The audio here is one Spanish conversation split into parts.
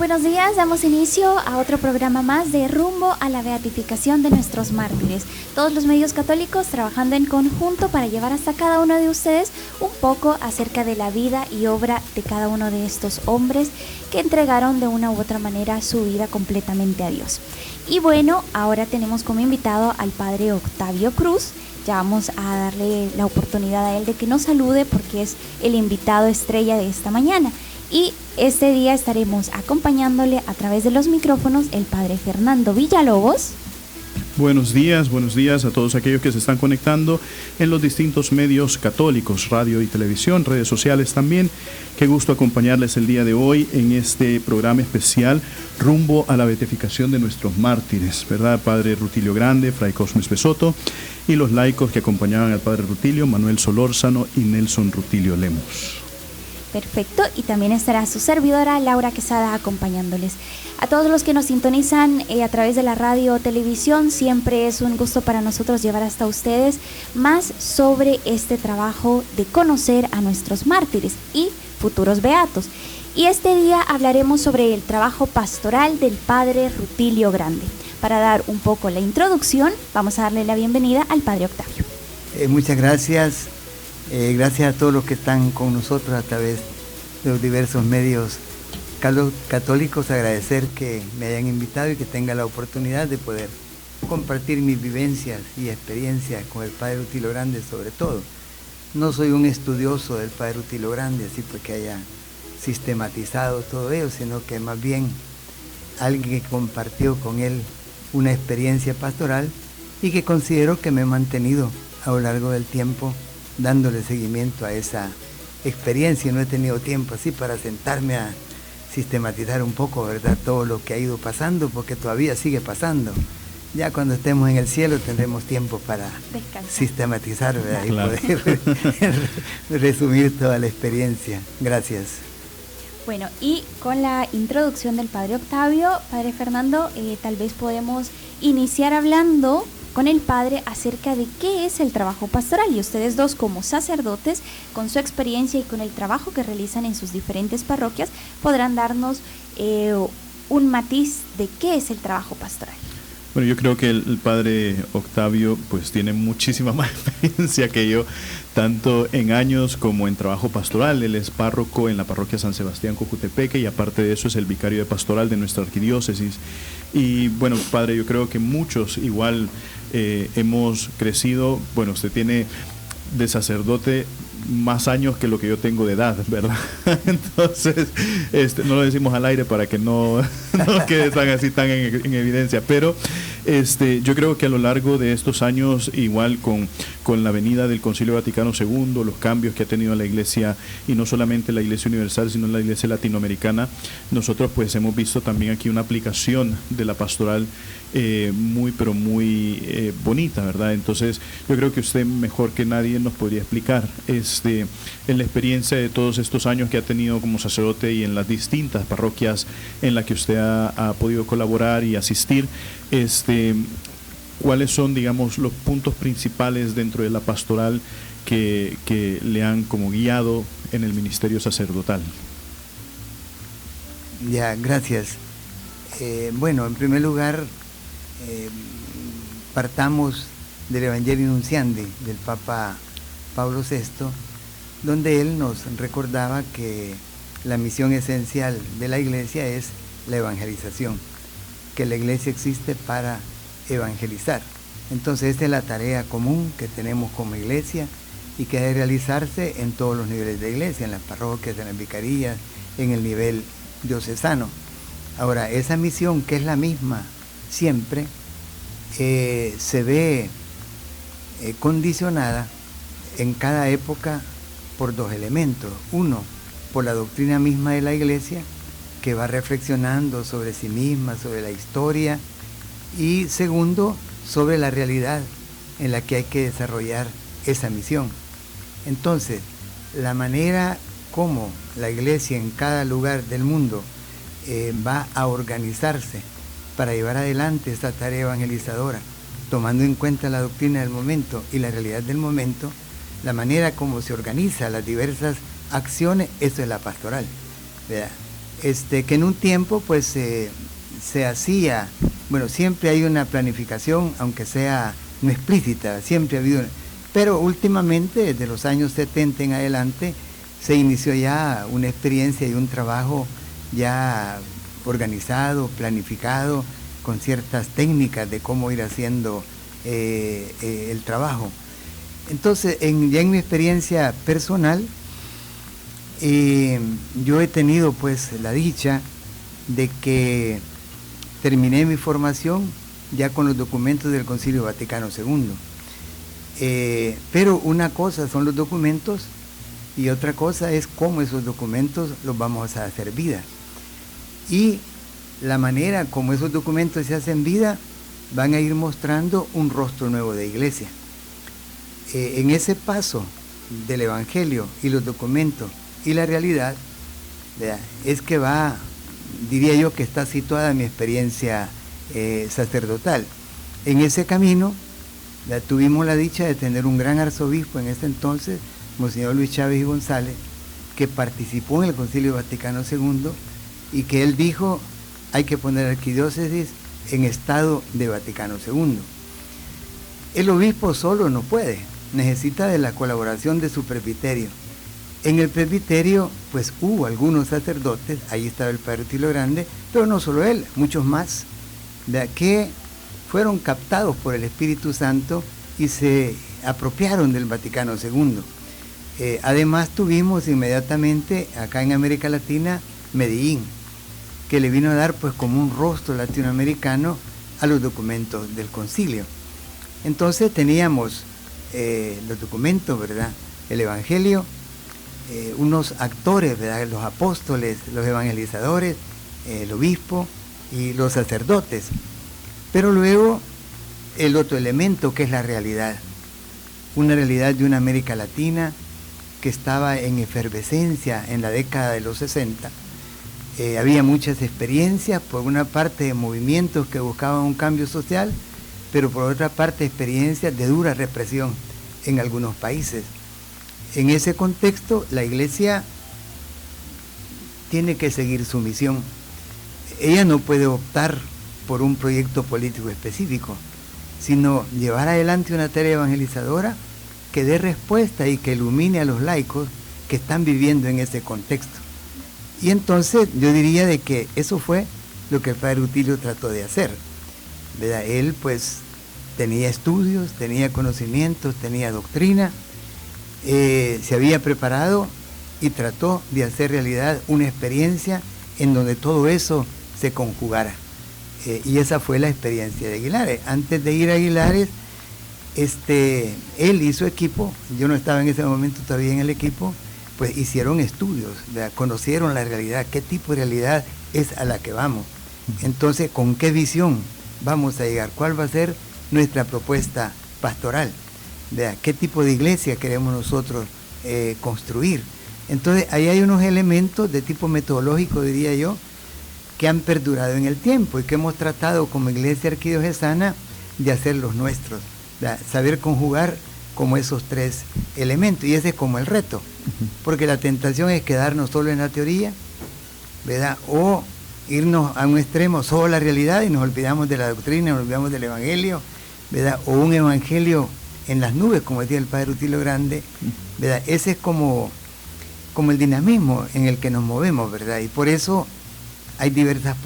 buenos días, damos inicio a otro programa más de Rumbo a la Beatificación de nuestros mártires. Todos los medios católicos trabajando en conjunto para llevar hasta cada uno de ustedes un poco acerca de la vida y obra de cada uno de estos hombres que entregaron de una u otra manera su vida completamente a Dios. Y bueno, ahora tenemos como invitado al Padre Octavio Cruz. Ya vamos a darle la oportunidad a él de que nos salude porque es el invitado estrella de esta mañana. Y este día estaremos acompañándole a través de los micrófonos el Padre Fernando Villalobos. Buenos días a todos aquellos que se están conectando en los distintos medios católicos, radio y televisión, redes sociales también. Qué gusto acompañarles el día de hoy en este programa especial Rumbo a la Beatificación de nuestros mártires, ¿verdad? Padre Rutilio Grande, Fray Cosme Espesoto y los laicos que acompañaban al Padre Rutilio, Manuel Solórzano y Nelson Rutilio Lemos. Perfecto, y también estará su servidora Laura Quesada acompañándoles. A todos los que nos sintonizan a través de la radio o televisión, siempre es un gusto para nosotros llevar hasta ustedes más sobre este trabajo de conocer a nuestros mártires y futuros beatos. Y este día hablaremos sobre el trabajo pastoral del Padre Rutilio Grande. Para dar un poco la introducción, vamos a darle la bienvenida al Padre Octavio. Muchas gracias. Gracias a todos los que están con nosotros a través de los diversos medios católicos. Agradecer que me hayan invitado y que tenga la oportunidad de poder compartir mis vivencias y experiencias con el Padre Rutilio Grande sobre todo. No soy un estudioso del Padre Rutilio Grande, así porque haya sistematizado todo ello, sino que más bien alguien que compartió con él una experiencia pastoral y que considero que me he mantenido a lo largo del tiempo dándole seguimiento a esa experiencia. No he tenido tiempo así para sentarme a sistematizar un poco, ¿verdad?, todo lo que ha ido pasando, porque todavía sigue pasando. Ya cuando estemos en el cielo tendremos tiempo para sistematizar, ¿verdad?, claro, y poder resumir toda la experiencia. Gracias. Bueno, y con la introducción del Padre Octavio, Padre Fernando, tal vez podemos iniciar hablando con el Padre acerca de qué es el trabajo pastoral, y ustedes dos como sacerdotes, con su experiencia y con el trabajo que realizan en sus diferentes parroquias, podrán darnos un matiz de qué es el trabajo pastoral. Bueno, yo creo que el Padre Octavio pues tiene muchísima más experiencia que yo, tanto en años como en trabajo pastoral. Él es párroco en la parroquia San Sebastián Cojutepeque y aparte de eso es el vicario de pastoral de nuestra arquidiócesis. Y bueno, Padre, yo creo que muchos igual hemos crecido. Bueno, usted tiene de sacerdote más años que lo que yo tengo de edad, ¿verdad? Entonces, no lo decimos al aire para que no quede tan en evidencia, pero yo creo que a lo largo de estos años, igual con la venida del Concilio Vaticano II, los cambios que ha tenido la Iglesia, y no solamente la Iglesia Universal, sino la Iglesia Latinoamericana, nosotros pues hemos visto también aquí una aplicación de la pastoral muy bonita, ¿verdad? Entonces yo creo que usted mejor que nadie nos podría explicar en la experiencia de todos estos años que ha tenido como sacerdote y en las distintas parroquias en las que usted ha podido colaborar y asistir, cuáles son, digamos, los puntos principales dentro de la pastoral que le han como guiado en el ministerio sacerdotal. Ya, gracias. Bueno, en primer lugar, partamos del Evangelio Nunciandi del Papa Pablo VI, donde él nos recordaba que la misión esencial de la Iglesia es la evangelización, que la Iglesia existe para evangelizar. Entonces esta es la tarea común que tenemos como Iglesia y que debe realizarse en todos los niveles de Iglesia, en las parroquias, en las vicarías, en el nivel diocesano. Ahora, esa misión, que es la misma siempre, se ve condicionada en cada época por dos elementos. Uno, por la doctrina misma de la Iglesia, que va reflexionando sobre sí misma, sobre la historia, y segundo, sobre la realidad en la que hay que desarrollar esa misión. Entonces, la manera como la Iglesia en cada lugar del mundo va a organizarse para llevar adelante esta tarea evangelizadora, tomando en cuenta la doctrina del momento y la realidad del momento, la manera como se organiza las diversas acciones, eso es la pastoral, ¿verdad? que en un tiempo pues se hacía, bueno, siempre hay una planificación, aunque sea no explícita, siempre ha habido, pero últimamente, desde los años 70 en adelante, se inició ya una experiencia y un trabajo ya organizado, planificado, con ciertas técnicas de cómo ir haciendo el trabajo. Entonces, ya en mi experiencia personal, yo he tenido pues la dicha de que terminé mi formación ya con los documentos del Concilio Vaticano II. Pero una cosa son los documentos y otra cosa es cómo esos documentos los vamos a hacer vida. Y la manera como esos documentos se hacen vida van a ir mostrando un rostro nuevo de iglesia. En ese paso del Evangelio y los documentos y la realidad, ¿verdad?, es que va, diría yo, que está situada mi experiencia sacerdotal. En ese camino tuvimos la dicha de tener un gran arzobispo en ese entonces, Monseñor Luis Chávez y González, que participó en el Concilio Vaticano II y que él dijo: hay que poner arquidiócesis en estado de Vaticano II. El obispo solo no puede, necesita de la colaboración de su presbiterio. En el presbiterio pues hubo algunos sacerdotes, ahí estaba el padre Rutilio Grande, pero no solo él, muchos más, que fueron captados por el Espíritu Santo y se apropiaron del Vaticano II. Además tuvimos inmediatamente acá en América Latina Medellín, que le vino a dar pues como un rostro latinoamericano a los documentos del concilio. Entonces teníamos los documentos, ¿verdad?, el Evangelio, unos actores, ¿verdad?, los apóstoles, los evangelizadores, el obispo y los sacerdotes. Pero luego el otro elemento, que es la realidad, una realidad de una América Latina que estaba en efervescencia en la década de los 60. Había muchas experiencias, por una parte de movimientos que buscaban un cambio social, pero por otra parte experiencias de dura represión en algunos países. En ese contexto, la Iglesia tiene que seguir su misión. Ella no puede optar por un proyecto político específico, sino llevar adelante una tarea evangelizadora que dé respuesta y que ilumine a los laicos que están viviendo en ese contexto. Y entonces yo diría de que eso fue lo que el padre Rutilio trató de hacer, ¿verdad? Él pues tenía estudios, tenía conocimientos, tenía doctrina, se había preparado y trató de hacer realidad una experiencia en donde todo eso se conjugara. Y esa fue la experiencia de Aguilares. Antes de ir a Aguilares, él y su equipo, yo no estaba en ese momento todavía en el equipo, pues hicieron estudios, ¿verdad?, conocieron la realidad, qué tipo de realidad es a la que vamos. Entonces, ¿con qué visión vamos a llegar? ¿Cuál va a ser nuestra propuesta pastoral? ¿Verdad? ¿Qué tipo de iglesia queremos nosotros construir? Entonces, ahí hay unos elementos de tipo metodológico, diría yo, que han perdurado en el tiempo y que hemos tratado como iglesia arquidiocesana de hacer los nuestros, ¿verdad?, saber conjugar como esos tres elementos, y ese es como el reto, porque la tentación es quedarnos solo en la teoría, ¿verdad?, o irnos a un extremo, solo la realidad, y nos olvidamos de la doctrina, nos olvidamos del evangelio, ¿verdad?, o un evangelio en las nubes, como decía el padre Rutilio Grande, ¿verdad? Ese es como el dinamismo en el que nos movemos, ¿verdad? Y por eso hay diversas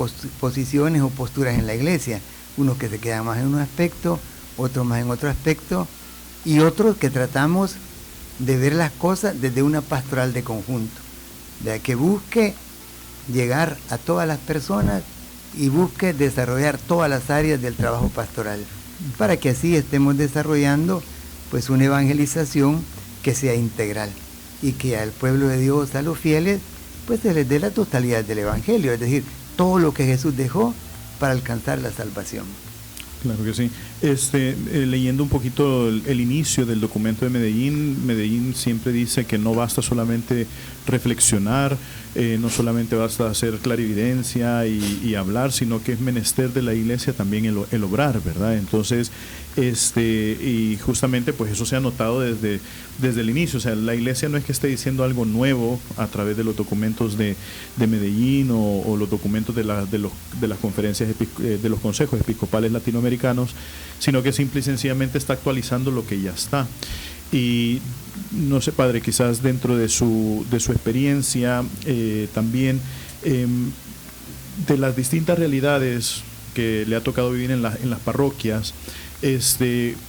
posiciones o posturas en la iglesia, unos que se quedan más en un aspecto, otros más en otro aspecto, y otros que tratamos de ver las cosas desde una pastoral de conjunto, ¿verdad?, que busque llegar a todas las personas y busque desarrollar todas las áreas del trabajo pastoral, para que así estemos desarrollando pues una evangelización que sea integral y que al pueblo de Dios, a los fieles, pues se les dé la totalidad del evangelio, es decir, todo lo que Jesús dejó para alcanzar la salvación. Claro que sí. Leyendo un poquito el inicio del documento de Medellín siempre dice que no basta solamente reflexionar, no solamente basta hacer clarividencia y hablar, sino que es menester de la iglesia también el obrar, ¿verdad? Entonces, y justamente pues eso se ha notado desde el inicio. O sea, la iglesia no es que esté diciendo algo nuevo a través de los documentos de Medellín o los documentos de las conferencias de los consejos episcopales latinoamericanos, sino que simple y sencillamente está actualizando lo que ya está. Y no sé, padre, quizás dentro de su experiencia también de las distintas realidades que le ha tocado vivir en las parroquias,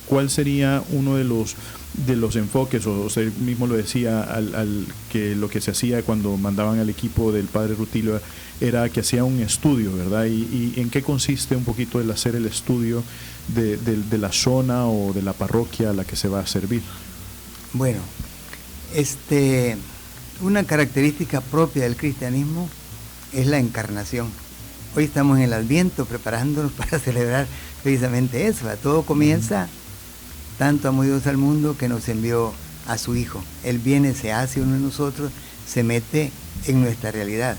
¿cuál sería uno de los enfoques? O usted mismo lo decía, que lo que se hacía cuando mandaban al equipo del padre Rutilio era que hacía un estudio, ¿verdad? ¿Y en qué consiste un poquito el hacer el estudio de la zona o de la parroquia a la que se va a servir? Bueno, una característica propia del cristianismo es la encarnación. Hoy estamos en el Adviento preparándonos para celebrar precisamente eso. Todo comienza, tanto amó Dios al mundo que nos envió a su Hijo. Él viene, se hace uno de nosotros, se mete en nuestra realidad.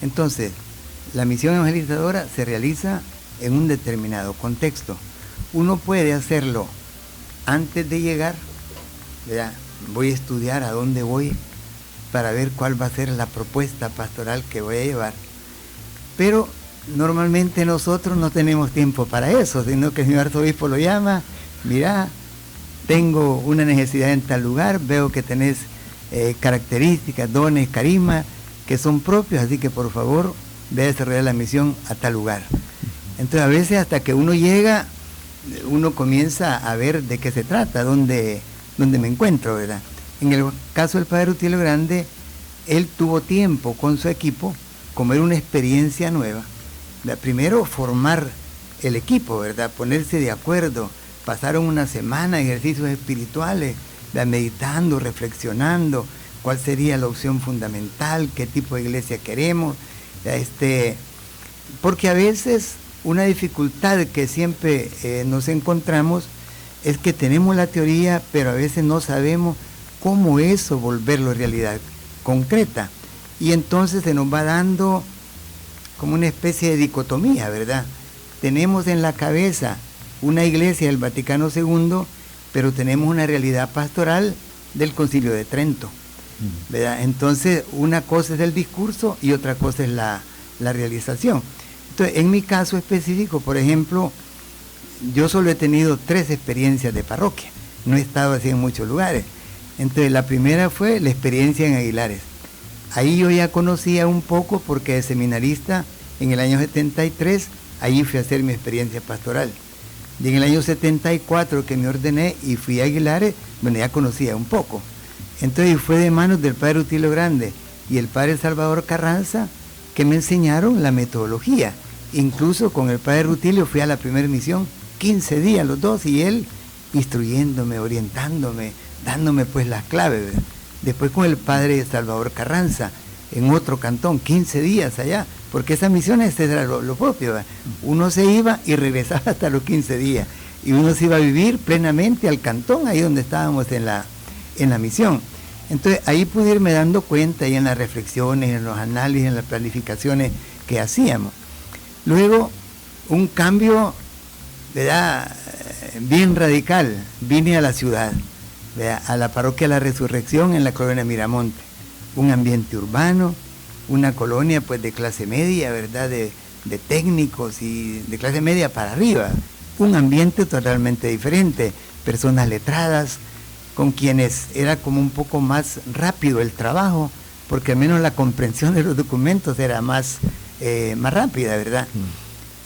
Entonces, la misión evangelizadora se realiza en un determinado contexto. Uno puede hacerlo antes de llegar, ¿verdad? Voy a estudiar a dónde voy para ver cuál va a ser la propuesta pastoral que voy a llevar. Pero normalmente nosotros no tenemos tiempo para eso, sino que el señor arzobispo lo llama, mira, tengo una necesidad en tal lugar, veo que tenés características, dones, carismas que son propios, así que por favor ve a desarrollar la misión a tal lugar. Entonces a veces hasta que uno llega, uno comienza a ver de qué se trata, dónde me encuentro, ¿verdad? En el caso del padre Rutilio Grande, él tuvo tiempo con su equipo, como era una experiencia nueva, primero formar el equipo, ¿verdad? Ponerse de acuerdo. Pasaron una semana de ejercicios espirituales, meditando, reflexionando, cuál sería la opción fundamental, qué tipo de iglesia queremos, porque a veces una dificultad que siempre nos encontramos es que tenemos la teoría, pero a veces no sabemos cómo eso volverlo realidad concreta. Y entonces se nos va dando como una especie de dicotomía, ¿verdad? Tenemos en la cabeza una iglesia del Vaticano II, pero tenemos una realidad pastoral del Concilio de Trento, ¿verdad? Entonces, una cosa es el discurso y otra cosa es la realización. Entonces, en mi caso específico, por ejemplo, yo solo he tenido 3 experiencias de parroquia, no he estado así en muchos lugares. Entonces, la primera fue la experiencia en Aguilares. Ahí yo ya conocía un poco porque de seminarista en el año 73, ahí fui a hacer mi experiencia pastoral. Y en el año 74 que me ordené y fui a Aguilares, bueno, ya conocía un poco. Entonces fue de manos del padre Rutilio Grande y el padre Salvador Carranza que me enseñaron la metodología. Incluso con el padre Rutilio fui a la primera misión, 15 días los dos, y él instruyéndome, orientándome, dándome pues las claves, ¿verdad? Después con el padre Salvador Carranza, en otro cantón, 15 días allá, porque esas misiones era lo propio, ¿verdad? Uno se iba y regresaba hasta los 15 días, y uno se iba a vivir plenamente al cantón, ahí donde estábamos en la misión. Entonces ahí pude irme dando cuenta, y en las reflexiones, en los análisis, en las planificaciones que hacíamos. Luego, un cambio, ¿verdad?, bien radical, vine a la ciudad, ¿verdad?, a la parroquia de la Resurrección en la colonia Miramonte, un ambiente urbano, una colonia pues de clase media, ¿verdad?, de técnicos y de clase media para arriba, un ambiente totalmente diferente, personas letradas, con quienes era como un poco más rápido el trabajo, porque al menos la comprensión de los documentos era más rápida, ¿verdad?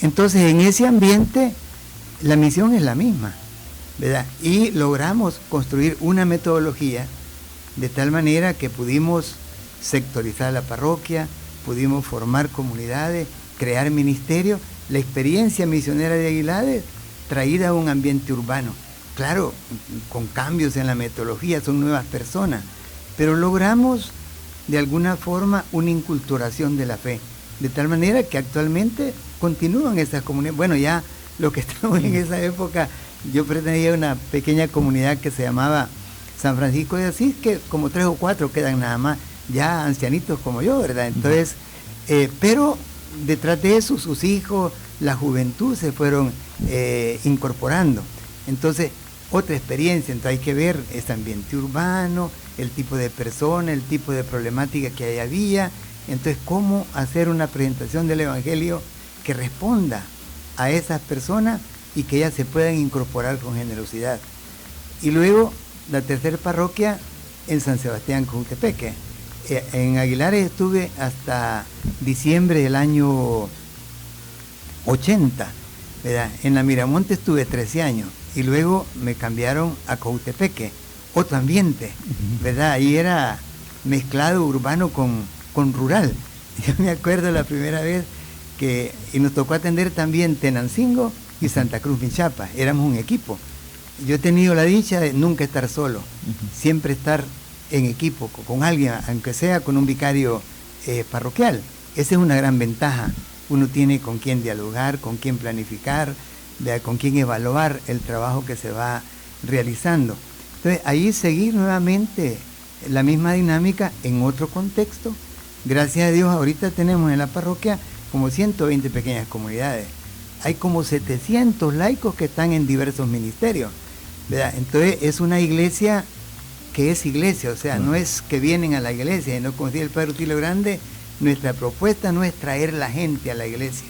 Entonces en ese ambiente la misión es la misma, ¿verdad? Y logramos construir una metodología de tal manera que pudimos sectorizar la parroquia, pudimos formar comunidades, crear ministerios, la experiencia misionera de Aguilares traída a un ambiente urbano. Claro, con cambios en la metodología, son nuevas personas, pero logramos de alguna forma una inculturación de la fe, de tal manera que actualmente continúan esas comunidades. Bueno, ya los que estamos en esa época, yo pertenecía a una pequeña comunidad que se llamaba San Francisco de Asís, que como 3 o 4 quedan nada más, ya ancianitos como yo, ¿verdad? Entonces, pero detrás de eso, sus hijos, la juventud se fueron incorporando. Entonces, otra experiencia, entonces hay que ver este ambiente urbano, el tipo de persona, el tipo de problemática que ahí había, entonces cómo hacer una presentación del Evangelio que responda a esas personas y que ellas se puedan incorporar con generosidad. Y luego, la tercera parroquia en San Sebastián, Cojutepeque. En Aguilares estuve hasta diciembre del año 80, ¿verdad? En la Miramonte estuve 13 años y luego me cambiaron a Cojutepeque, otro ambiente, ¿verdad? Ahí era mezclado urbano con rural. Yo me acuerdo la primera vez y nos tocó atender también Tenancingo y Santa Cruz Minchapa, éramos un equipo. Yo he tenido la dicha de nunca estar solo, siempre estar en equipo, con alguien, aunque sea con un vicario parroquial. Esa es una gran ventaja. Uno tiene con quién dialogar, con quién planificar, con quién evaluar el trabajo que se va realizando. Entonces, ahí seguir nuevamente la misma dinámica en otro contexto. Gracias a Dios, ahorita tenemos en la parroquia como 120 pequeñas comunidades. Hay como 700 laicos que están en diversos ministerios, ¿verdad? Entonces, es una iglesia que es iglesia, o sea, no es que vienen a la iglesia, no, como decía el Padre Rutilio Grande, nuestra propuesta no es traer la gente a la iglesia,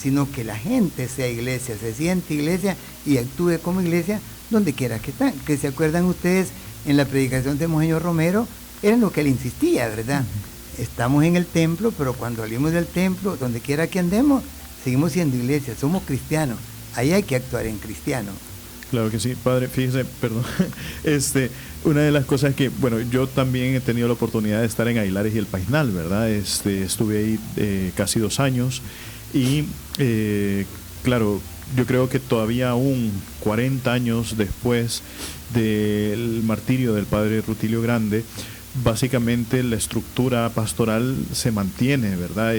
sino que la gente sea iglesia, se siente iglesia y actúe como iglesia donde quiera que están. Que se acuerdan ustedes en la predicación de Monseñor Romero, era en lo que él insistía, ¿verdad? Estamos en el templo, pero cuando salimos del templo, donde quiera que andemos, seguimos siendo iglesia, somos cristianos, ahí hay que actuar en cristiano. Claro que sí, padre, fíjese, perdón, una de las cosas que, bueno, yo también he tenido la oportunidad de estar en Aguilares y el Paisnal, ¿verdad? Estuve ahí casi 2 años y, claro, yo creo que todavía aún 40 años después del martirio del padre Rutilio Grande, básicamente la estructura pastoral se mantiene, ¿verdad?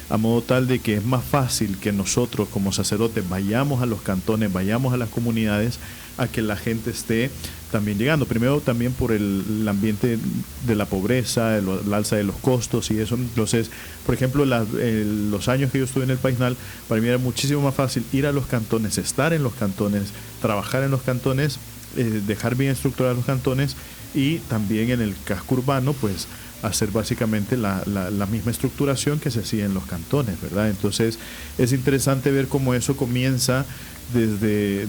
A modo tal de que es más fácil que nosotros como sacerdotes vayamos a los cantones, vayamos a las comunidades, a que la gente esté también llegando. Primero también por el ambiente de la pobreza, el alza de los costos y eso. Entonces, por ejemplo, los años que yo estuve en el Paisnal, para mí era muchísimo más fácil ir a los cantones, estar en los cantones, trabajar en los cantones, dejar bien estructurados los cantones y también en el casco urbano, pues hacer básicamente la misma estructuración que se hacía en los cantones, ¿verdad? Entonces es interesante ver cómo eso comienza desde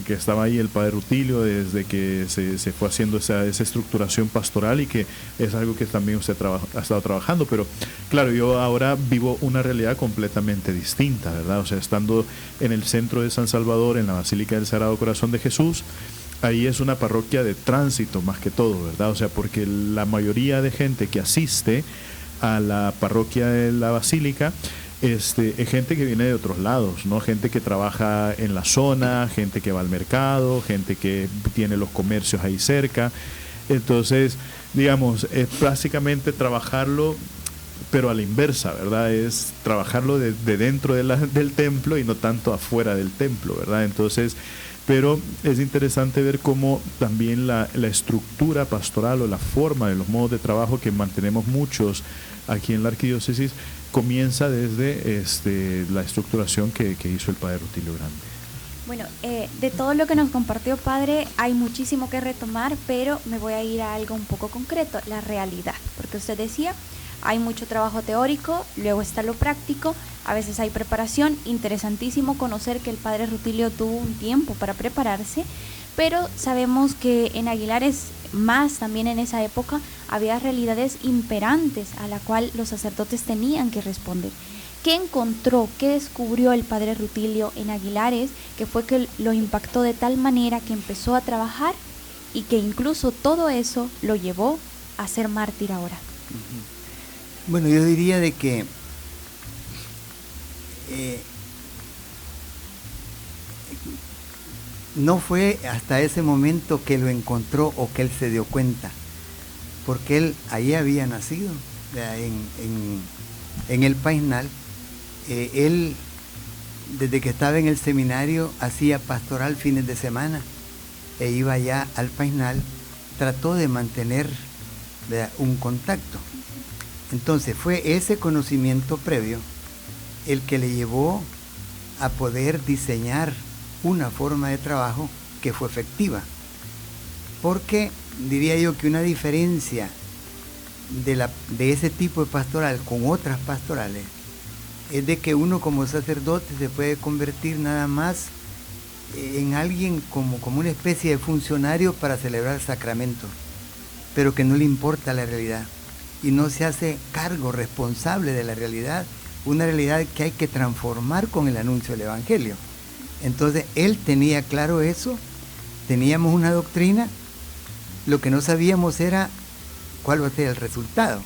que estaba ahí el padre Rutilio, desde que se fue haciendo esa estructuración pastoral y que es algo que también usted ha estado trabajando, pero claro, yo ahora vivo una realidad completamente distinta, ¿verdad? O sea, estando en el centro de San Salvador, en la Basílica del Sagrado Corazón de Jesús, ahí es una parroquia de tránsito más que todo, ¿verdad? O sea, porque la mayoría de gente que asiste a la parroquia de la Basílica es gente que viene de otros lados, ¿no? Gente que trabaja en la zona, gente que va al mercado, gente que tiene los comercios ahí cerca. Entonces, digamos, es básicamente trabajarlo, pero a la inversa, ¿verdad? Es trabajarlo de dentro del templo y no tanto afuera del templo, ¿verdad? Entonces, pero es interesante ver cómo también la estructura pastoral o la forma de los modos de trabajo que mantenemos muchos aquí en la arquidiócesis comienza desde la estructuración que hizo el padre Rutilio Grande. Bueno, de todo lo que nos compartió, padre, hay muchísimo que retomar, pero me voy a ir a algo un poco concreto, la realidad, porque usted decía, hay mucho trabajo teórico, luego está lo práctico, a veces hay preparación, interesantísimo conocer que el padre Rutilio tuvo un tiempo para prepararse, pero sabemos que en Aguilares, más también en esa época, había realidades imperantes a la cual los sacerdotes tenían que responder. ¿Qué encontró, qué descubrió el padre Rutilio en Aguilares, que fue que lo impactó de tal manera que empezó a trabajar y que incluso todo eso lo llevó a ser mártir ahora? Bueno, yo diría de que no fue hasta ese momento que lo encontró o que él se dio cuenta, porque él ahí había nacido, en el Paisnal. Él desde que estaba en el seminario, hacía pastoral fines de semana e iba allá al Painal, trató de mantener, ¿verdad?, un contacto. Entonces fue ese conocimiento previo el que le llevó a poder diseñar una forma de trabajo que fue efectiva. Porque diría yo que una diferencia de ese tipo de pastoral con otras pastorales es de que uno como sacerdote se puede convertir nada más en alguien como una especie de funcionario para celebrar sacramentos, pero que no le importa la realidad y no se hace cargo responsable de la realidad, una realidad que hay que transformar con el anuncio del Evangelio. Entonces él tenía claro eso, teníamos una doctrina, lo que no sabíamos era cuál va a ser el resultado,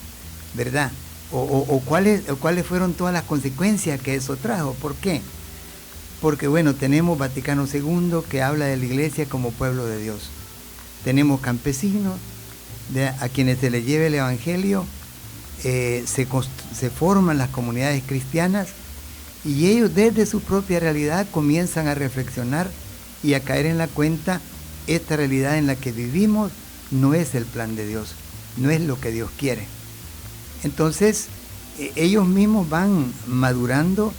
¿verdad? O cuáles fueron todas las consecuencias que eso trajo. ¿Por qué? Porque bueno, tenemos Vaticano II que habla de la iglesia como pueblo de Dios. Tenemos campesinos a quienes se les lleve el Evangelio, se forman las comunidades cristianas y ellos desde su propia realidad comienzan a reflexionar y a caer en la cuenta, esta realidad en la que vivimos no es el plan de Dios, no es lo que Dios quiere. Entonces, ellos mismos van madurando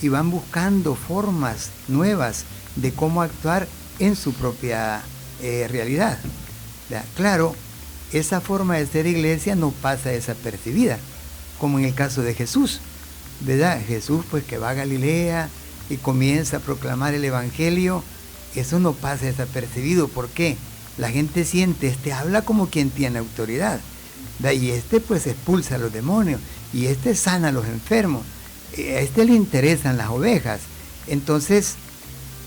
y van buscando formas nuevas de cómo actuar en su propia realidad. Claro, esa forma de ser iglesia no pasa desapercibida, como en el caso de Jesús, ¿verdad? Jesús pues que va a Galilea y comienza a proclamar el Evangelio, eso no pasa desapercibido. ¿Por qué? La gente siente, habla como quien tiene autoridad, ¿verdad? Y pues expulsa a los demonios, y sana a los enfermos, a le interesan las ovejas. Entonces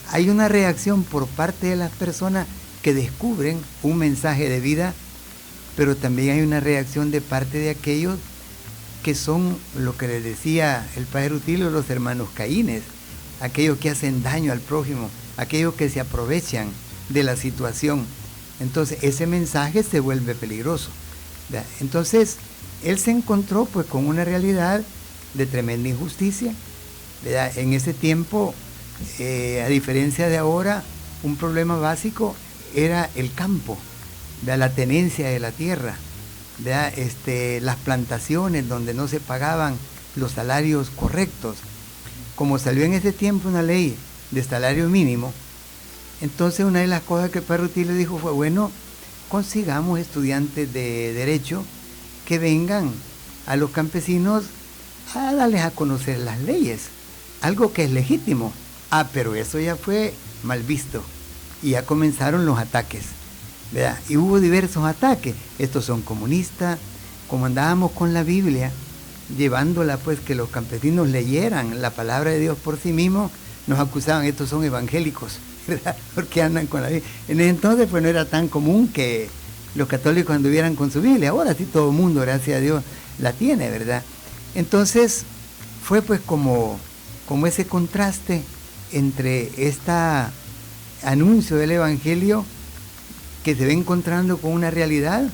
hay una reacción por parte de las personas que descubren un mensaje de vida, pero también hay una reacción de parte de aquellos que son lo que les decía el padre Rutilio, los hermanos Caínes, aquellos que hacen daño al prójimo, aquellos que se aprovechan de la situación. Entonces ese mensaje se vuelve peligroso, ¿verdad? Entonces él se encontró pues con una realidad de tremenda injusticia, ¿verdad? En ese tiempo, a diferencia de ahora, un problema básico era el campo, ¿verdad?, la tenencia de la tierra, ¿verdad?, las plantaciones donde no se pagaban los salarios correctos. Como salió en ese tiempo una ley de salario mínimo, entonces una de las cosas que el padre Rutilio dijo fue, bueno, consigamos estudiantes de derecho que vengan a los campesinos a darles a conocer las leyes, algo que es legítimo. Pero eso ya fue mal visto y ya comenzaron los ataques, ¿verdad? Y hubo diversos ataques. Estos son comunistas. Como andábamos con la Biblia, llevándola pues que los campesinos leyeran la palabra de Dios por sí mismos, nos acusaban, estos son evangélicos, ¿verdad?, porque andan con la Biblia. En ese entonces pues no era tan común que los católicos anduvieran con su Biblia. Ahora sí todo el mundo, gracias a Dios, la tiene, ¿verdad? Entonces fue pues como ese contraste entre este anuncio del Evangelio que se va encontrando con una realidad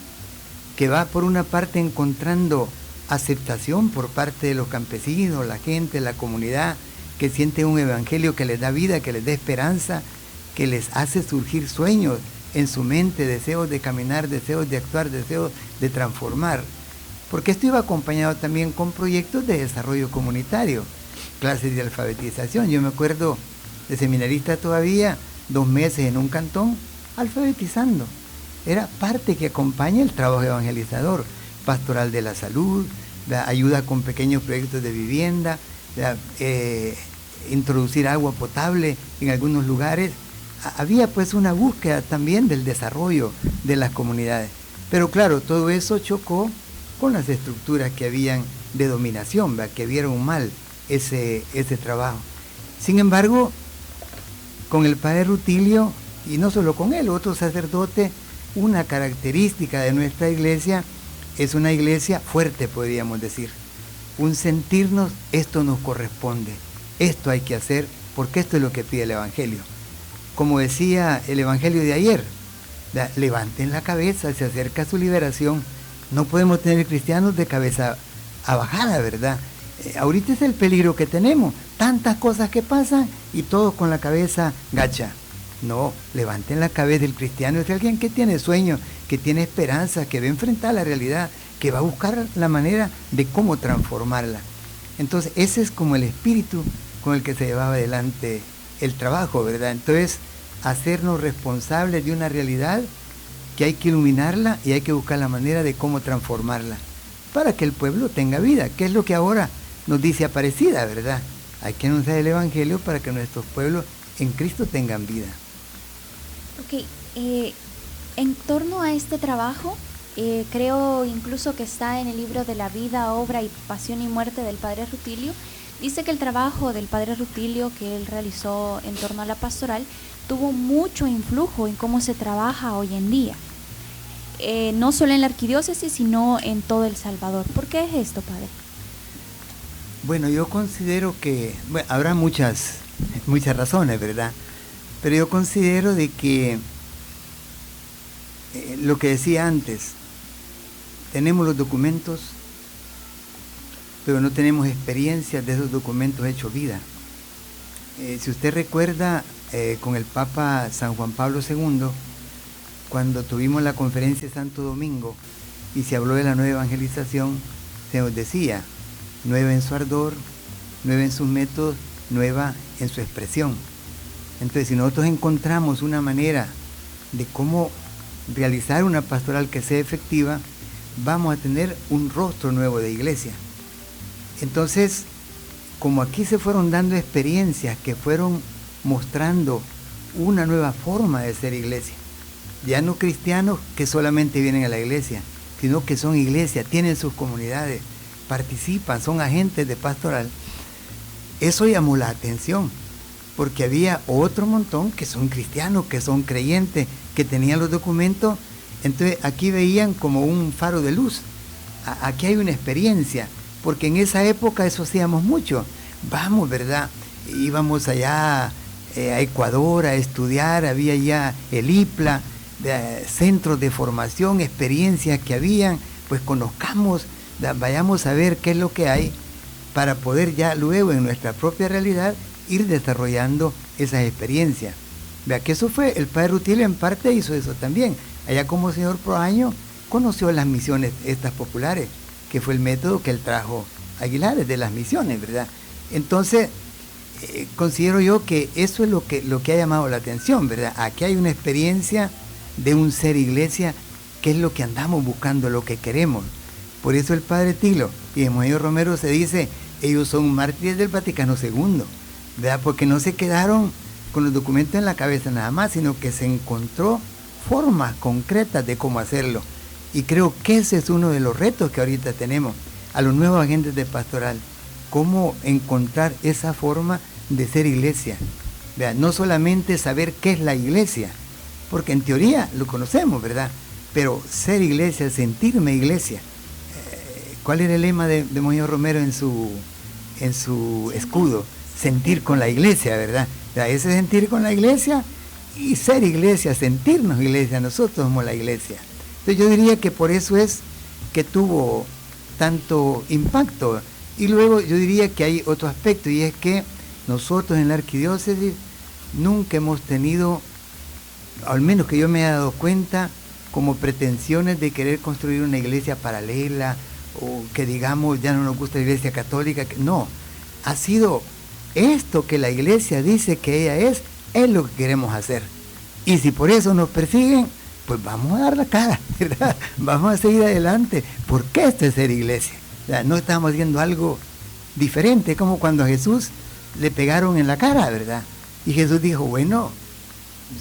que va por una parte encontrando aceptación por parte de los campesinos, la gente, la comunidad, que siente un Evangelio que les da vida, que les da esperanza, que les hace surgir sueños en su mente, deseos de caminar, deseos de actuar, deseos de transformar. Porque esto iba acompañado también con proyectos de desarrollo comunitario, clases de alfabetización. Yo me acuerdo de seminarista todavía, 2 meses en un cantón, alfabetizando. Era parte que acompaña el trabajo evangelizador, pastoral de la salud, la ayuda con pequeños proyectos de vivienda, introducir agua potable en algunos lugares. Había pues una búsqueda también del desarrollo de las comunidades. Pero claro, todo eso chocó con las estructuras que habían de dominación, ¿verdad?, que vieron mal ese trabajo. Sin embargo, con el padre Rutilio, y no solo con él, otros sacerdotes, una característica de nuestra iglesia es una iglesia fuerte, podríamos decir. Un sentirnos, esto nos corresponde, esto hay que hacer, porque esto es lo que pide el Evangelio. Como decía el Evangelio de ayer, levanten la cabeza, se acerca su liberación. No podemos tener cristianos de cabeza abajada, ¿verdad? Ahorita es el peligro que tenemos, tantas cosas que pasan y todos con la cabeza gacha. No, levanten la cabeza. El cristiano es alguien que tiene sueños, que tiene esperanza, que va a enfrentar la realidad, que va a buscar la manera de cómo transformarla. Entonces ese es como el espíritu con el que se llevaba adelante el trabajo, ¿verdad? Entonces, hacernos responsables de una realidad que hay que iluminarla y hay que buscar la manera de cómo transformarla para que el pueblo tenga vida, que es lo que ahora nos dice Aparecida, ¿verdad? Hay que anunciar el Evangelio para que nuestros pueblos en Cristo tengan vida. Ok, en torno a este trabajo, creo incluso que está en el libro de la vida, obra y pasión y muerte del Padre Rutilio. Dice que el trabajo del Padre Rutilio que él realizó en torno a la pastoral tuvo mucho influjo en cómo se trabaja hoy en día, no solo en la arquidiócesis, sino en todo El Salvador. ¿Por qué es esto, Padre? Bueno, yo considero que, bueno, habrá muchas razones, ¿verdad? Pero yo considero de que lo que decía antes, tenemos los documentos, pero no tenemos experiencias de esos documentos hechos vida. Si usted recuerda, con el Papa San Juan Pablo II, cuando tuvimos la conferencia de Santo Domingo y se habló de la nueva evangelización, se nos decía, nueva en su ardor, nueva en sus métodos, nueva en su expresión. Entonces, si nosotros encontramos una manera de cómo realizar una pastoral que sea efectiva, vamos a tener un rostro nuevo de iglesia. Entonces, como aquí se fueron dando experiencias que fueron mostrando una nueva forma de ser iglesia, ya no cristianos que solamente vienen a la iglesia, sino que son iglesias, tienen sus comunidades, participan, son agentes de pastoral, eso llamó la atención, porque había otro montón que son cristianos, que son creyentes, que tenían los documentos. Entonces aquí veían como un faro de luz, aquí hay una experiencia, porque en esa época eso hacíamos mucho, vamos, ¿verdad? Íbamos allá a Ecuador a estudiar, había ya el IPLA, centros de formación, experiencias que habían, pues conozcamos, vayamos a ver qué es lo que hay para poder ya luego en nuestra propia realidad ir desarrollando esas experiencias. Vea que eso fue, el Padre Rutilio en parte hizo eso también. Allá como señor Proaño conoció las misiones estas populares, que fue el método que él trajo a Aguilares de las misiones, ¿verdad? Entonces, considero yo que eso es lo que ha llamado la atención, ¿verdad? Aquí hay una experiencia de un ser iglesia, que es lo que andamos buscando, lo que queremos. Por eso el Padre Tilo y el Monseñor Romero se dice, ellos son mártires del Vaticano II, ¿verdad? Porque no se quedaron con los documentos en la cabeza nada más, sino que se encontró formas concretas de cómo hacerlo. Y creo que ese es uno de los retos que ahorita tenemos a los nuevos agentes de pastoral, cómo encontrar esa forma de ser iglesia, ¿verdad? No solamente saber qué es la iglesia, porque en teoría lo conocemos, ¿verdad? Pero ser iglesia, sentirme iglesia. ¿Cuál era el lema de Monseñor Romero en su escudo? Sentir con la iglesia, ¿verdad? O sea, ese sentir con la iglesia y ser iglesia, sentirnos iglesia, nosotros somos la iglesia. Entonces yo diría que por eso es que tuvo tanto impacto. Y luego yo diría que hay otro aspecto, y es que nosotros en la arquidiócesis nunca hemos tenido, al menos que yo me haya dado cuenta, como pretensiones de querer construir una iglesia paralela, o que digamos ya no nos gusta la iglesia católica. No, ha sido esto que la iglesia dice que ella es lo que queremos hacer. Y si por eso nos persiguen, pues vamos a dar la cara, ¿verdad? Vamos a seguir adelante, porque esto es ser iglesia. O sea, no estamos haciendo algo diferente, como cuando a Jesús le pegaron en la cara, ¿verdad? Y Jesús dijo, bueno,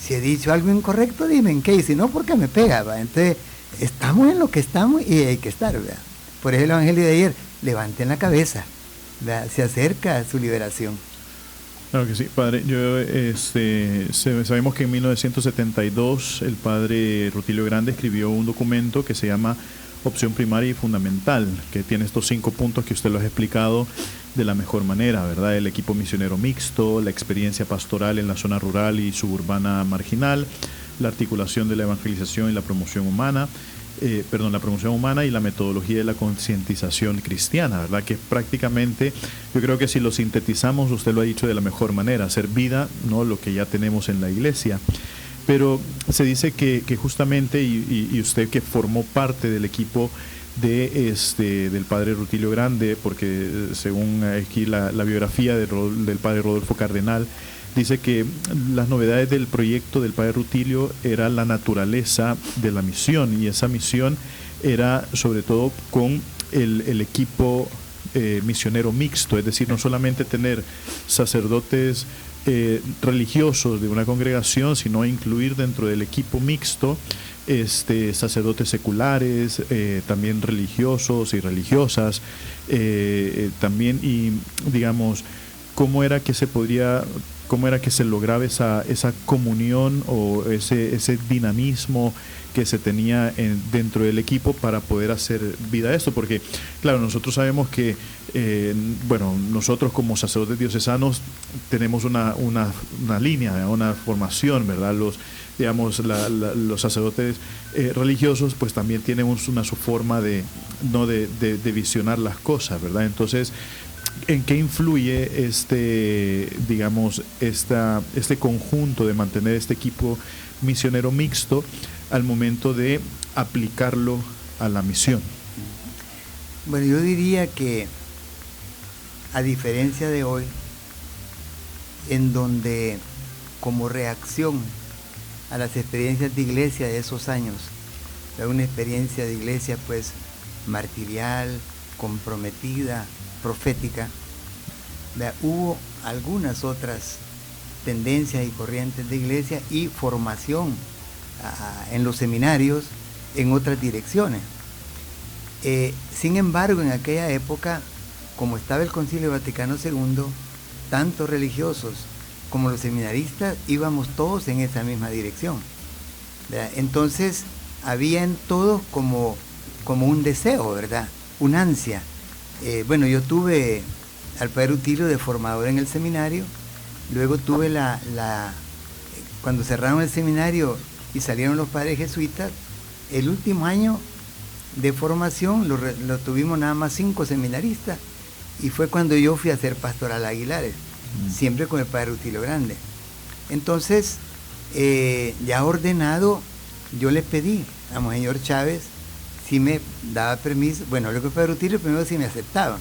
si he dicho algo incorrecto, dime en qué, y si no, ¿por qué me pega? ¿Va? Entonces, estamos en lo que estamos y hay que estar, ¿verdad? Por eso el Evangelio de ayer, levanten la cabeza, ¿verdad? Se acerca su liberación. Claro que sí, padre. Sabemos que en 1972 el padre Rutilio Grande escribió un documento que se llama Opción Primaria y Fundamental, que tiene estos 5 puntos que usted los ha explicado de la mejor manera, ¿verdad? El equipo misionero mixto, la experiencia pastoral en la zona rural y suburbana marginal, la articulación de la evangelización y la promoción humana, la promoción humana y la metodología de la concientización cristiana, ¿verdad? Que prácticamente, yo creo que si lo sintetizamos, usted lo ha dicho de la mejor manera, hacer vida, ¿no?, lo que ya tenemos en la iglesia. Pero se dice que justamente, y usted que formó parte del equipo del padre Rutilio Grande, porque según aquí la biografía del padre Rodolfo Cardenal, dice que las novedades del proyecto del padre Rutilio era la naturaleza de la misión, y esa misión era sobre todo con el equipo misionero mixto, es decir, no solamente tener sacerdotes religiosos de una congregación, sino incluir dentro del equipo mixto sacerdotes seculares, también religiosos y religiosas, también, y digamos, cómo era que se lograba esa comunión o ese dinamismo que se tenía dentro del equipo para poder hacer vida a esto, porque claro, nosotros sabemos que nosotros como sacerdotes diocesanos tenemos una línea, una formación, ¿verdad? Los sacerdotes religiosos pues también tienen su forma de visionar las cosas, ¿verdad? Entonces, ¿en qué influye este conjunto de mantener este equipo misionero mixto al momento de aplicarlo a la misión? Bueno, yo diría que a diferencia de hoy, en donde como reacción a las experiencias de iglesia de esos años, una experiencia de iglesia pues martirial, comprometida, profética, hubo algunas otras tendencias y corrientes de iglesia y formación en los seminarios en otras direcciones. Sin embargo, en aquella época, como estaba el Concilio Vaticano II, tanto religiosos como los seminaristas íbamos todos en esa misma dirección, ¿verdad? Entonces había en todos como un deseo, ¿verdad? Una ansia. Yo tuve al padre Rutilio de formador en el seminario, luego tuve cuando cerraron el seminario y salieron los padres jesuitas, el último año de formación lo tuvimos nada más 5 seminaristas, y fue cuando yo fui a hacer pastoral a Aguilares, siempre con el padre Rutilio Grande. Entonces, ya ordenado, yo le pedí a Monseñor Chávez si me daba permiso. Bueno, lo que el padre Rutilio primero si me aceptaba,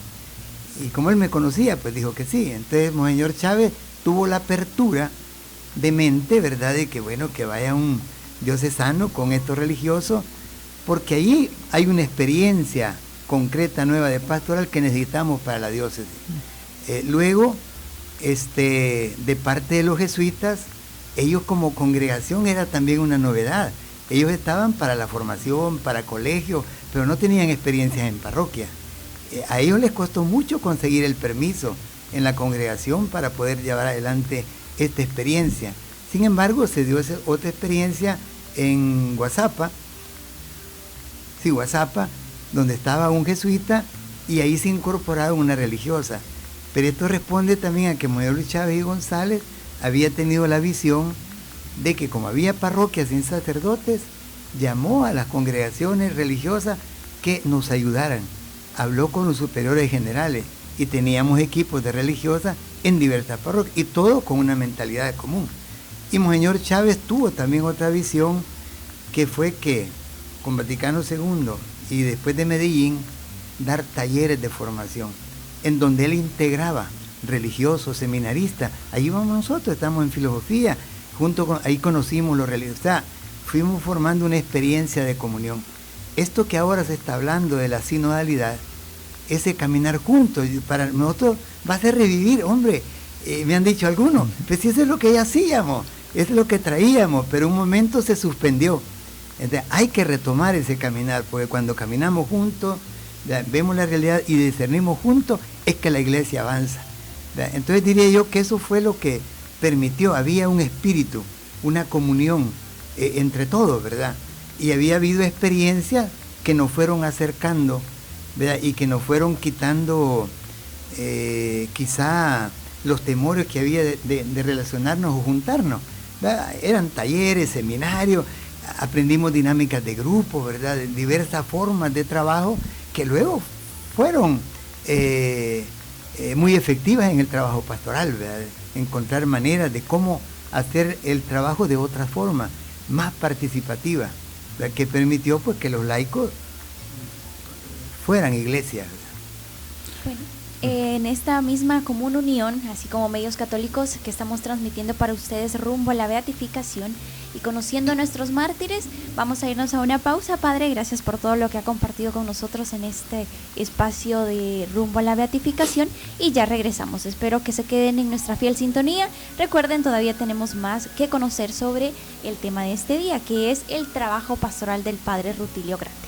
y como él me conocía, pues dijo que sí. Entonces Monseñor Chávez tuvo la apertura de mente, ¿verdad?, de que que vaya un diocesano con estos religiosos, porque allí hay una experiencia concreta, nueva de pastoral que necesitamos para la diócesis. Luego, de parte de los jesuitas, ellos como congregación era también una novedad. Ellos estaban para la formación, para colegio, pero no tenían experiencias en parroquia. A ellos les costó mucho conseguir el permiso en la congregación para poder llevar adelante esta experiencia. Sin embargo, se dio otra experiencia en Guazapa, donde estaba un jesuita, y ahí se incorporaron una religiosa. Pero esto responde también a que Monseñor Luis Chávez y González había tenido la visión de que como había parroquias sin sacerdotes, llamó a las congregaciones religiosas que nos ayudaran. Habló con los superiores generales y teníamos equipos de religiosas en diversas parroquias, y todo con una mentalidad común. Y Monseñor Chávez tuvo también otra visión, que fue que con Vaticano II y después de Medellín, dar talleres de formación, en donde él integraba religiosos, seminaristas. Ahí vamos nosotros, estamos en filosofía, ahí conocimos los religiosos, o sea, fuimos formando una experiencia de comunión. Esto que ahora se está hablando de la sinodalidad, ese caminar juntos, para nosotros va a ser revivir, hombre, me han dicho algunos, pues si eso es lo que ya hacíamos, eso es lo que traíamos, pero un momento se suspendió. Entonces hay que retomar ese caminar, porque cuando caminamos juntos, vemos la realidad y discernimos juntos, es que la iglesia avanza. Entonces diría yo que eso fue lo que permitió, había un espíritu, una comunión entre todos, ¿verdad? Y había habido experiencias que nos fueron acercando, ¿verdad?, y que nos fueron quitando quizá los temores que había de relacionarnos o juntarnos, ¿verdad? Eran talleres, seminarios, aprendimos dinámicas de grupo, ¿verdad? De diversas formas de trabajo que luego fueron muy efectivas en el trabajo pastoral, ¿verdad? Encontrar maneras de cómo hacer el trabajo de otra forma, más participativa, ¿verdad? Que permitió pues que los laicos fueran iglesias, ¿verdad? Bueno, en esta misma común unión, así como medios católicos que estamos transmitiendo para ustedes rumbo a la beatificación y conociendo a nuestros mártires, vamos a irnos a una pausa. Padre, gracias por todo lo que ha compartido con nosotros en este espacio de rumbo a la beatificación, y ya regresamos. Espero que se queden en nuestra fiel sintonía. Recuerden, todavía tenemos más que conocer sobre el tema de este día, que es el trabajo pastoral del Padre Rutilio Grande.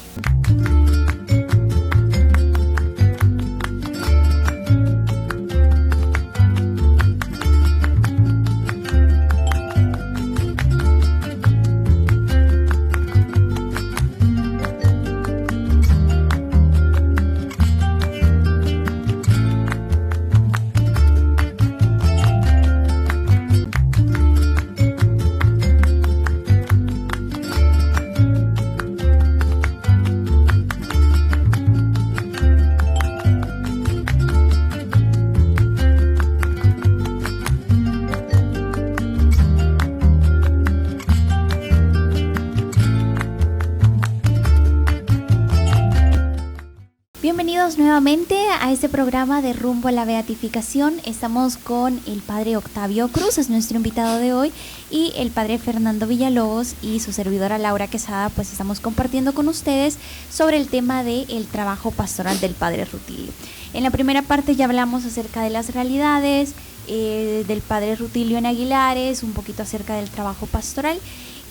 Bienvenidos nuevamente a este programa de Rumbo a la Beatificación. Estamos con el Padre Octavio Cruz, es nuestro invitado de hoy, y el Padre Fernando Villalobos y su servidora Laura Quesada. Pues estamos compartiendo con ustedes sobre el tema del trabajo pastoral del Padre Rutilio. En la primera parte ya hablamos acerca de las realidades del Padre Rutilio en Aguilares, un poquito acerca del trabajo pastoral,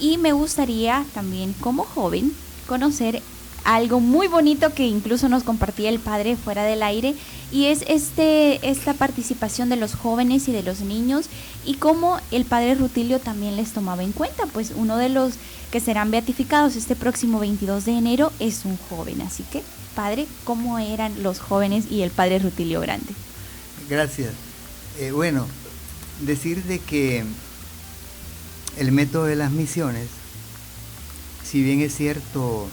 y me gustaría también, como joven, conocer algo muy bonito que incluso nos compartía el padre fuera del aire, y es esta participación de los jóvenes y de los niños, y cómo el Padre Rutilio también les tomaba en cuenta. Pues uno de los que serán beatificados este próximo 22 de enero es un joven. Así que, padre, ¿cómo eran los jóvenes y el Padre Rutilio Grande? Gracias. Bueno, decir de que el método de las misiones, si bien es cierto,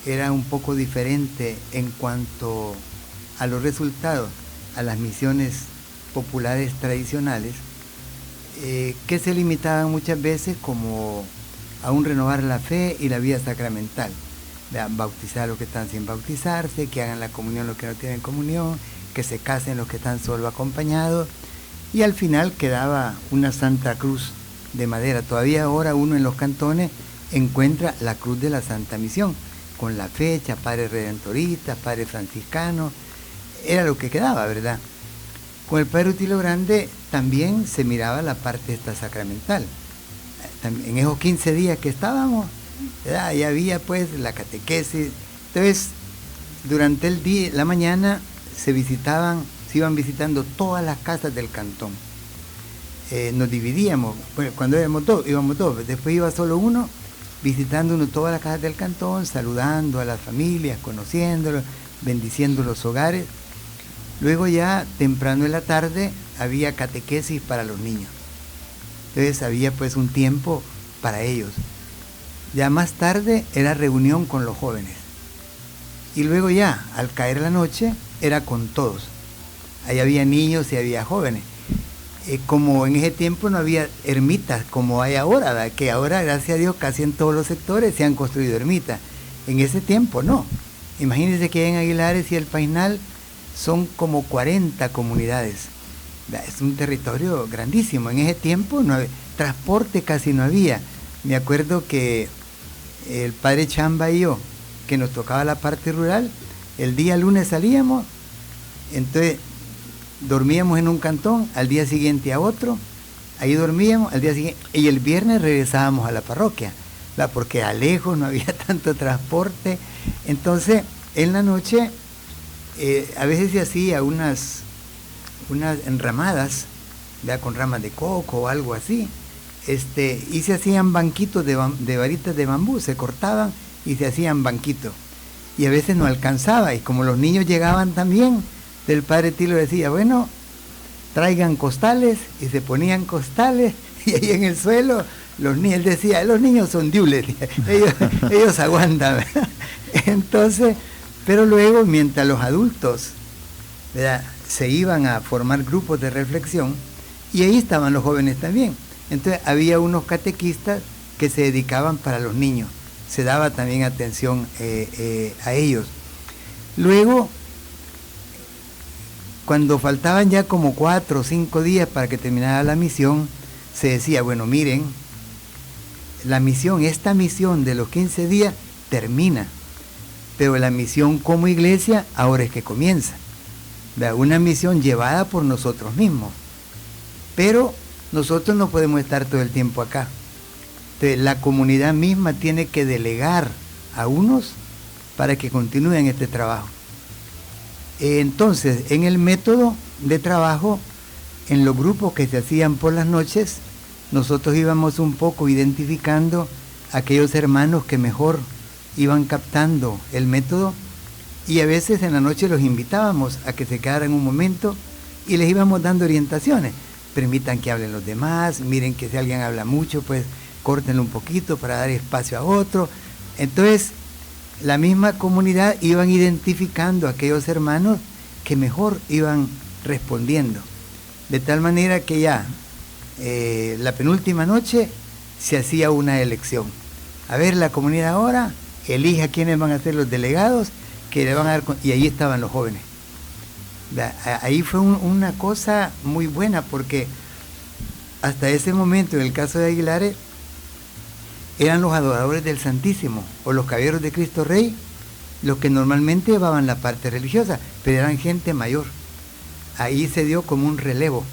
era un poco diferente en cuanto a los resultados, a las misiones populares tradicionales, que se limitaban muchas veces como a un renovar la fe y la vida sacramental, bautizar a los que están sin bautizarse, que hagan la comunión los que no tienen comunión, que se casen los que están solo acompañados, y al final quedaba una Santa Cruz de madera. Todavía ahora uno en los cantones encuentra la Cruz de la Santa Misión, con la fecha, padres redentoristas, padres franciscanos, era lo que quedaba, ¿verdad? Con el Padre Rutilio Grande también se miraba la parte esta sacramental. En esos 15 días que estábamos, ¿verdad? Ya había pues la catequesis. Entonces, durante el día, la mañana, se iban visitando todas las casas del cantón. Nos dividíamos, bueno, cuando íbamos dos, después iba solo uno, visitando uno todas las casas del cantón, saludando a las familias, conociéndolos, bendiciendo los hogares. Luego ya temprano en la tarde había catequesis para los niños. Entonces había pues un tiempo para ellos. Ya más tarde era reunión con los jóvenes. Y luego ya, al caer la noche, era con todos. Ahí había niños y había jóvenes. Como en ese tiempo no había ermitas como hay ahora, ¿verdad? Que ahora, gracias a Dios, casi en todos los sectores se han construido ermitas. En ese tiempo no. Imagínense que en Aguilares y el Painal son como 40 comunidades. Es un territorio grandísimo. En ese tiempo no había, transporte casi no había. Me acuerdo que el padre Chamba y yo, que nos tocaba la parte rural, el día lunes salíamos, entonces dormíamos en un cantón, al día siguiente a otro, ahí dormíamos, al día siguiente, y el viernes regresábamos a la parroquia, ¿verdad? Porque a lejos no había tanto transporte. Entonces, en la noche, a veces se hacía unas enramadas, ¿verdad? Con ramas de coco o algo así, y se hacían banquitos de varitas de bambú, se cortaban y se hacían banquitos. Y a veces no alcanzaba, y como los niños llegaban también, el padre Tilo decía, bueno, traigan costales, y se ponían costales, y ahí en el suelo él decía, los niños son diules, ellos aguantan, ¿verdad? Entonces, pero luego, mientras los adultos, ¿verdad?, se iban a formar grupos de reflexión, y ahí estaban los jóvenes también. Entonces había unos catequistas que se dedicaban para los niños, se daba también atención a ellos. Luego, cuando faltaban ya como 4 o 5 días para que terminara la misión, se decía, bueno, miren, esta misión de los 15 días termina, pero la misión como iglesia ahora es que comienza. Una misión llevada por nosotros mismos, pero nosotros no podemos estar todo el tiempo acá. Entonces, la comunidad misma tiene que delegar a unos para que continúen este trabajo. Entonces, en el método de trabajo, en los grupos que se hacían por las noches, nosotros íbamos un poco identificando a aquellos hermanos que mejor iban captando el método, y a veces en la noche los invitábamos a que se quedaran un momento y les íbamos dando orientaciones. Permitan que hablen los demás, miren que si alguien habla mucho, pues córtenlo un poquito para dar espacio a otro. Entonces, la misma comunidad iban identificando a aquellos hermanos que mejor iban respondiendo. De tal manera que ya la penúltima noche se hacía una elección. A ver, la comunidad ahora elige a quiénes van a ser los delegados, que le van a dar, y ahí estaban los jóvenes. Ahí fue una cosa muy buena, porque hasta ese momento, en el caso de Aguilares, eran los adoradores del Santísimo o los caballeros de Cristo Rey los que normalmente llevaban la parte religiosa, pero eran gente mayor. Ahí se dio como un relevo,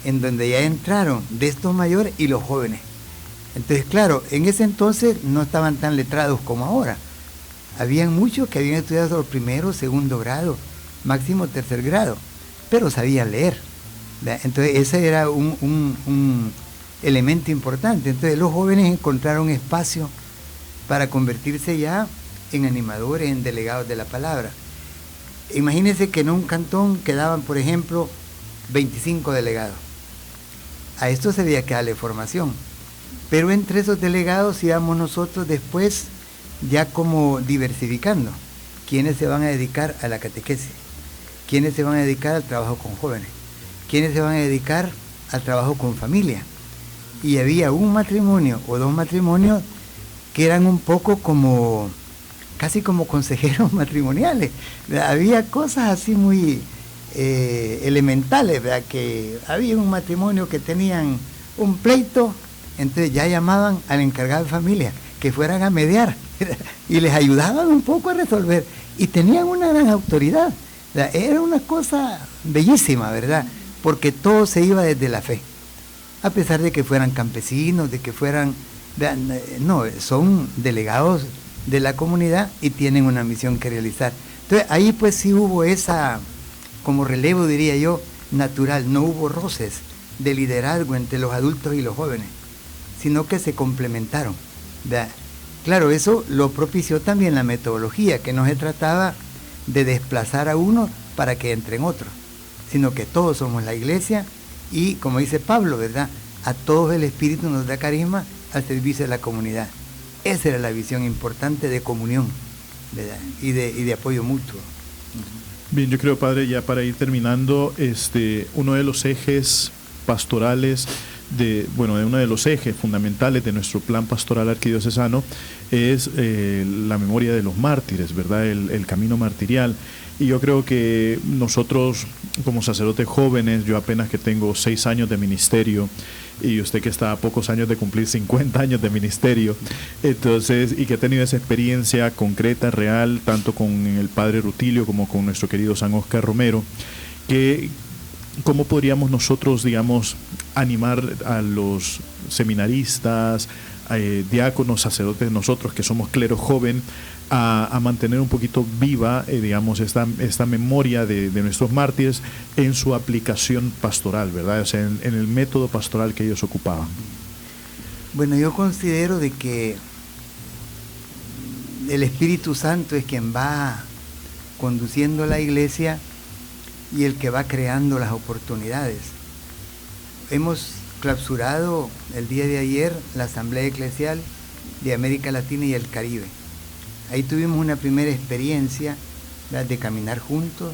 en donde ya entraron de estos mayores y los jóvenes. Entonces, claro, en ese entonces no estaban tan letrados como ahora. Habían muchos que habían estudiado el 1º, 2º grado, máximo 3er grado, pero sabían leer, ¿verdad? Entonces ese era un elemento importante. Entonces los jóvenes encontraron espacio para convertirse ya en animadores, en delegados de la palabra. Imagínense que en un cantón quedaban, por ejemplo, 25 delegados. A esto se había que darle formación, pero entre esos delegados íbamos nosotros después ya como diversificando quiénes se van a dedicar a la catequesis, quiénes se van a dedicar al trabajo con jóvenes, quiénes se van a dedicar al trabajo con familia. Y había un matrimonio o 2 matrimonios que eran un poco como, casi como consejeros matrimoniales. Había cosas así muy elementales, ¿verdad? Que había un matrimonio que tenían un pleito, entonces ya llamaban al encargado de familia que fueran a mediar, ¿verdad? Y les ayudaban un poco a resolver, y tenían una gran autoridad, ¿verdad? Era una cosa bellísima, ¿verdad? Porque todo se iba desde la fe, a pesar de que fueran campesinos, de que fueran, no, son delegados de la comunidad y tienen una misión que realizar. Entonces ahí pues sí hubo esa, como relevo diría yo, natural, no hubo roces de liderazgo entre los adultos y los jóvenes, sino que se complementaron, ¿verdad? Claro, eso lo propició también la metodología, que no se trataba de desplazar a uno para que entren otros, sino que todos somos la iglesia, y como dice Pablo, ¿verdad?, a todos el Espíritu nos da carisma al servicio de la comunidad. Esa era la visión importante de comunión, ¿verdad?, y de apoyo mutuo. Bien, yo creo, padre, ya para ir terminando, uno de los ejes pastorales de uno de los ejes fundamentales de nuestro plan pastoral arquidiocesano es la memoria de los mártires, ¿verdad?, el camino martirial. Y yo creo que nosotros, como sacerdotes jóvenes, yo apenas que tengo 6 años de ministerio, y usted que está a pocos años de cumplir 50 años de ministerio, entonces, y que ha tenido esa experiencia concreta, real, tanto con el padre Rutilio como con nuestro querido San Óscar Romero, que ¿cómo podríamos nosotros, digamos, animar a los seminaristas, diáconos, sacerdotes, nosotros que somos clero joven, a mantener un poquito viva, digamos, esta memoria de nuestros mártires en su aplicación pastoral, ¿verdad? O sea, en el método pastoral que ellos ocupaban? Bueno, yo considero de que el Espíritu Santo es quien va conduciendo a la iglesia y el que va creando las oportunidades. Hemos clausurado el día de ayer la Asamblea Eclesial de América Latina y el Caribe. Ahí tuvimos una primera experiencia, ¿verdad?, de caminar juntos,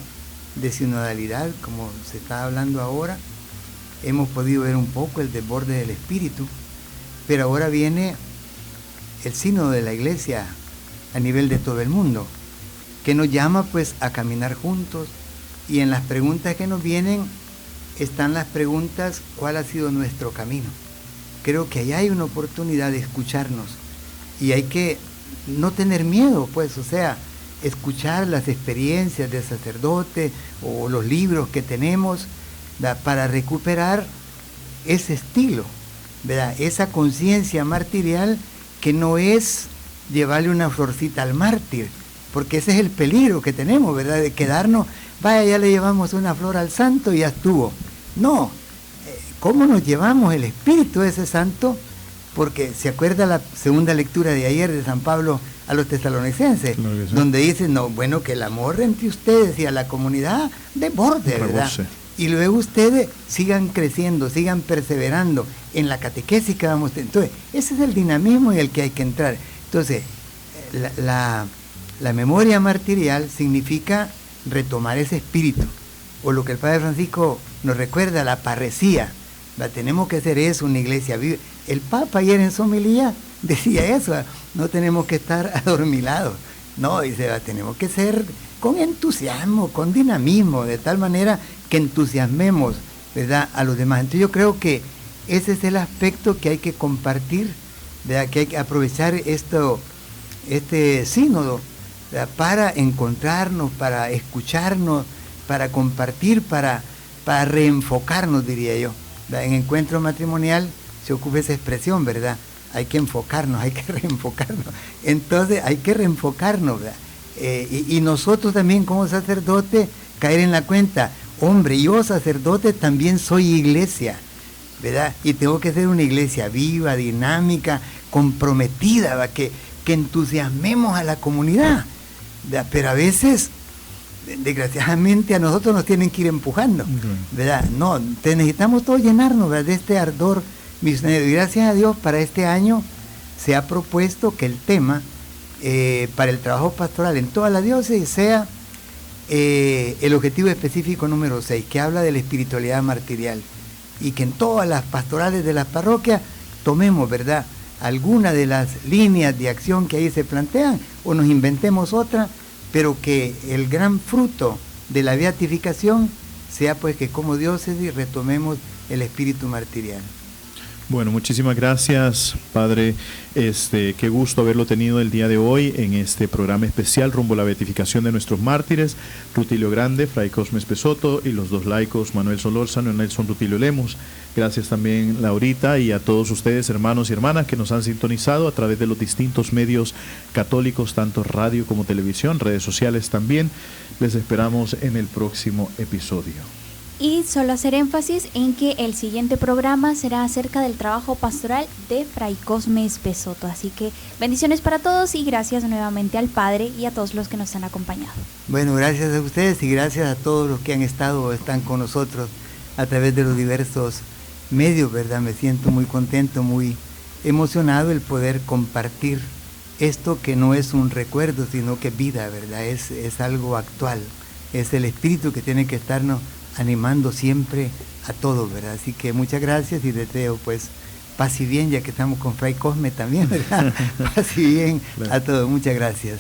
de sinodalidad, como se está hablando ahora. Hemos podido ver un poco el desborde del Espíritu, pero ahora viene el sínodo de la Iglesia a nivel de todo el mundo, que nos llama pues a caminar juntos, y en las preguntas que nos vienen están las preguntas: ¿cuál ha sido nuestro camino? Creo que ahí hay una oportunidad de escucharnos, y hay que no tener miedo, pues, o sea, escuchar las experiencias del sacerdote o los libros que tenemos, ¿verdad?, para recuperar ese estilo, ¿verdad?, esa conciencia martirial, que no es llevarle una florcita al mártir, porque ese es el peligro que tenemos, ¿verdad?, de quedarnos, vaya, ya le llevamos una flor al santo y ya estuvo. No, ¿cómo nos llevamos el espíritu de ese santo? Porque se acuerda la segunda lectura de ayer de San Pablo a los tesalonicenses, donde dice, no, bueno, que el amor entre ustedes y a la comunidad desborde, ¿verdad? Y luego ustedes sigan creciendo, sigan perseverando en la catequesis que vamos a tener. Entonces, ese es el dinamismo en el que hay que entrar. Entonces, la memoria martirial significa retomar ese espíritu, o lo que el Padre Francisco nos recuerda, la parresía. Tenemos que hacer eso, una iglesia viva. El Papa ayer en su homilía decía eso, no tenemos que estar adormilados, no, dice, tenemos que ser con entusiasmo, con dinamismo, de tal manera que entusiasmemos, ¿verdad?, a los demás. Entonces yo creo que ese es el aspecto que hay que compartir, ¿verdad?, que hay que aprovechar este sínodo, ¿verdad?, para encontrarnos, para escucharnos, para compartir, para reenfocarnos, diría yo. En encuentro matrimonial se ocupa esa expresión, ¿verdad? Hay que enfocarnos, hay que reenfocarnos. Entonces hay que reenfocarnos, ¿verdad? Y nosotros también como sacerdotes caer en la cuenta, hombre, yo sacerdote también soy iglesia, ¿verdad? Y tengo que ser una iglesia viva, dinámica, comprometida, ¿verdad?, que entusiasmemos a la comunidad, ¿verdad? Pero a veces, desgraciadamente, a nosotros nos tienen que ir empujando, ¿verdad? No, necesitamos todos llenarnos, ¿verdad?, de este ardor misionero. Y gracias a Dios, para este año se ha propuesto que el tema para el trabajo pastoral en toda la diócesis sea el objetivo específico número 6, que habla de la espiritualidad martirial, y que en todas las pastorales de las parroquias tomemos, ¿verdad?, alguna de las líneas de acción que ahí se plantean, o nos inventemos otra, pero que el gran fruto de la beatificación sea pues que como diócesis retomemos el espíritu martirial. Bueno, muchísimas gracias, Padre. Qué gusto haberlo tenido el día de hoy en este programa especial rumbo a la beatificación de nuestros mártires, Rutilio Grande, Fray Cosme Espessoto, y los dos laicos, Manuel Solórzano y Nelson Rutilio Lemos. Gracias también, Laurita, y a todos ustedes, hermanos y hermanas, que nos han sintonizado a través de los distintos medios católicos, tanto radio como televisión, redes sociales también. Les esperamos en el próximo episodio. Y solo hacer énfasis en que el siguiente programa será acerca del trabajo pastoral de Fray Cosme Espessoto. Así que bendiciones para todos y gracias nuevamente al Padre y a todos los que nos han acompañado. Bueno, gracias a ustedes y gracias a todos los que han estado o están con nosotros a través de los diversos medios, ¿verdad? Me siento muy contento, muy emocionado el poder compartir esto que no es un recuerdo, sino que es vida, ¿verdad? Es algo actual, es el espíritu que tiene que estarnos animando siempre a todos, ¿verdad? Así que muchas gracias y deseo pues paz y bien, ya que estamos con Fray Cosme también, ¿verdad? Paz y bien a todos, muchas gracias.